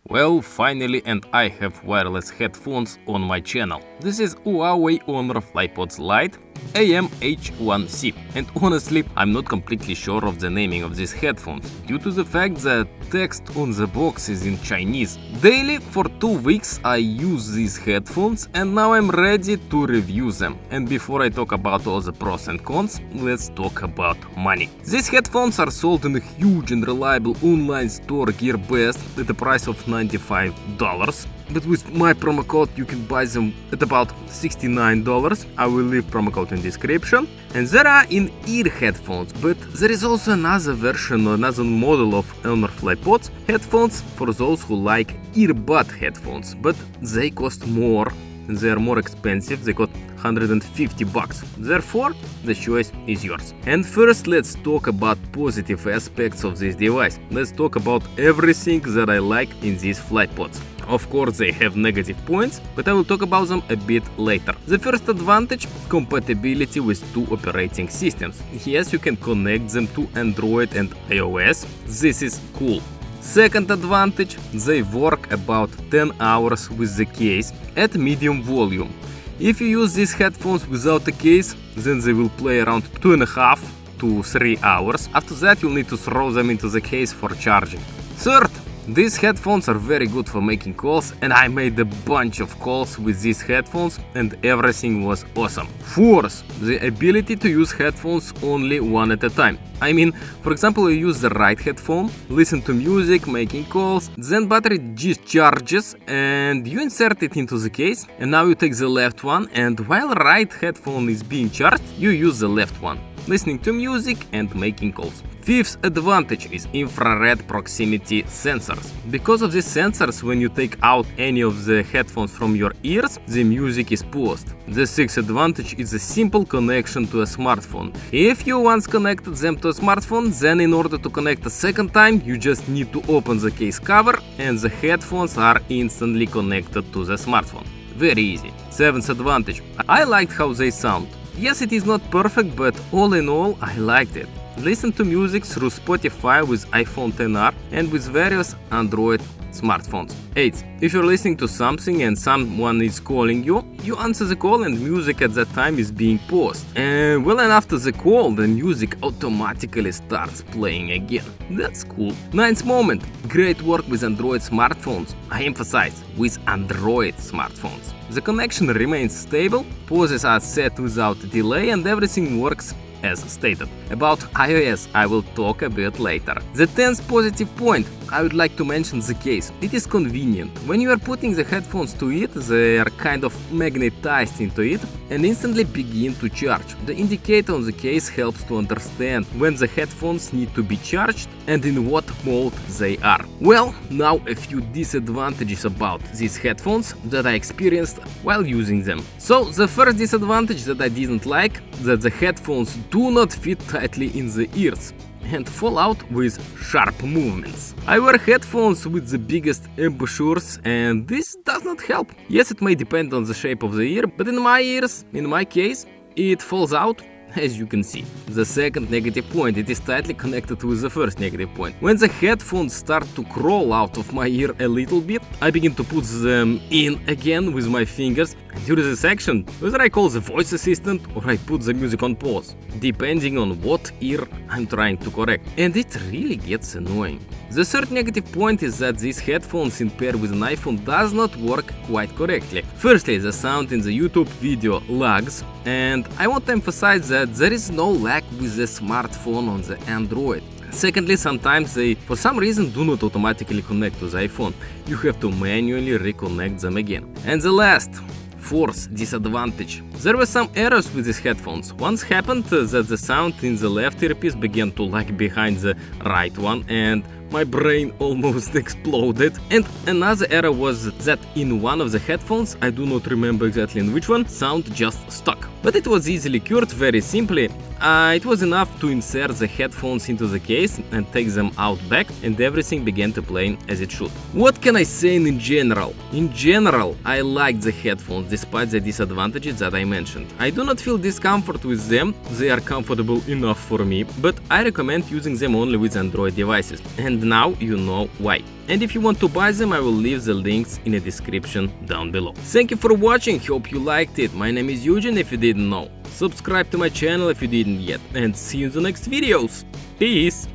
Well, finally, and I have wireless headphones on my channel. This is HUAWEI HONOR FLYPODS LITE AM-H1C, and honestly, I'm not completely sure of the naming of these headphones, due to the fact that text on the box is in Chinese. Daily for 2 weeks I use these headphones, and now I'm ready to review them. And before I talk about all the pros and cons, let's talk about money. These headphones are sold in a huge and reliable online store GearBest at the price of $95. But with my promo code you can buy them at about $69. I will leave promo code in description. And there are in-ear headphones, but there is also another version or another model of HONOR FLYPODS headphones for those who like earbud headphones, but they cost more. They are more expensive, they cost $150. Therefore, the choice is yours. And first, let's talk about positive aspects of this device. Let's talk about everything that I like in these FlyPods. Of course, they have negative points, but I will talk about them a bit later. The first advantage, compatibility with 2 operating systems. Yes, you can connect them to Android and iOS. This is cool. Second advantage, they work about 10 hours with the case at medium volume. If you use these headphones without a case, then they will play around 2.5 to 3 hours. After that, you'll need to throw them into the case for charging. Third, these headphones are very good for making calls, and I made a bunch of calls with these headphones and everything was awesome. Fourth, the ability to use headphones only one at a time. I mean, for example, you use the right headphone, listen to music, making calls, then battery discharges and you insert it into the case, and now you take the left one, and while right headphone is being charged, you use the left one, listening to music and making calls. Fifth advantage is infrared proximity sensors. Because of these sensors, when you take out any of the headphones from your ears, the music is paused. The sixth advantage is a simple connection to a smartphone. If you once connected them to a smartphone, then in order to connect a second time, you just need to open the case cover and the headphones are instantly connected to the smartphone. Very easy. Seventh advantage, I liked how they sound. Yes, it is not perfect, but all in all, I liked it. Listen to music through Spotify with iPhone XR and with various Android smartphones. 8. If you're listening to something and someone is calling you, you answer the call and music at that time is being paused. And well, and after the call, the music automatically starts playing again. That's cool. Ninth moment. Great work with Android smartphones. I emphasize, with Android smartphones. The connection remains stable, pauses are set without delay, and everything works as stated. About iOS I will talk a bit later. The 10th positive point, I would like to mention the case. It is convenient. When you are putting the headphones to it, they are kind of magnetized into it and instantly begin to charge. The indicator on the case helps to understand when the headphones need to be charged and in what mode they are. Well, now a few disadvantages about these headphones that I experienced while using them. So the first disadvantage that I didn't like, that the headphones do not fit tightly in the ears and fall out with sharp movements. I wear headphones with the biggest embouchures and this does not help. Yes, it may depend on the shape of the ear, but in my ears, in my case, it falls out, as you can see. The second negative point, it is tightly connected with the first negative point. When the headphones start to crawl out of my ear a little bit, I begin to put them in again with my fingers, and during this action, whether I call the voice assistant or I put the music on pause, depending on what ear I'm trying to correct. And it really gets annoying. The third negative point is that these headphones in pair with an iPhone does not work quite correctly. Firstly, the sound in the YouTube video lags, and I want to emphasize that there is no lag with the smartphone on the Android. Secondly, sometimes they, for some reason, do not automatically connect to the iPhone. You have to manually reconnect them again. And the last, fourth disadvantage. There were some errors with these headphones. Once happened that the sound in the left earpiece began to lag behind the right one and my brain almost exploded. And another error was that in one of the headphones, I do not remember exactly in which one, sound just stuck. But it was easily cured very simply. It was enough to insert the headphones into the case and take them out back, and everything began to play as it should. What can I say in general? In general, I like the headphones despite the disadvantages that I mentioned. I do not feel discomfort with them, they are comfortable enough for me, but I recommend using them only with Android devices. And and now you know why. And if you want to buy them, I will leave the links in the description down below. Thank you for watching, hope you liked it. My name is Eugene if you didn't know. Subscribe to my channel if you didn't yet, and see you in the next videos. Peace!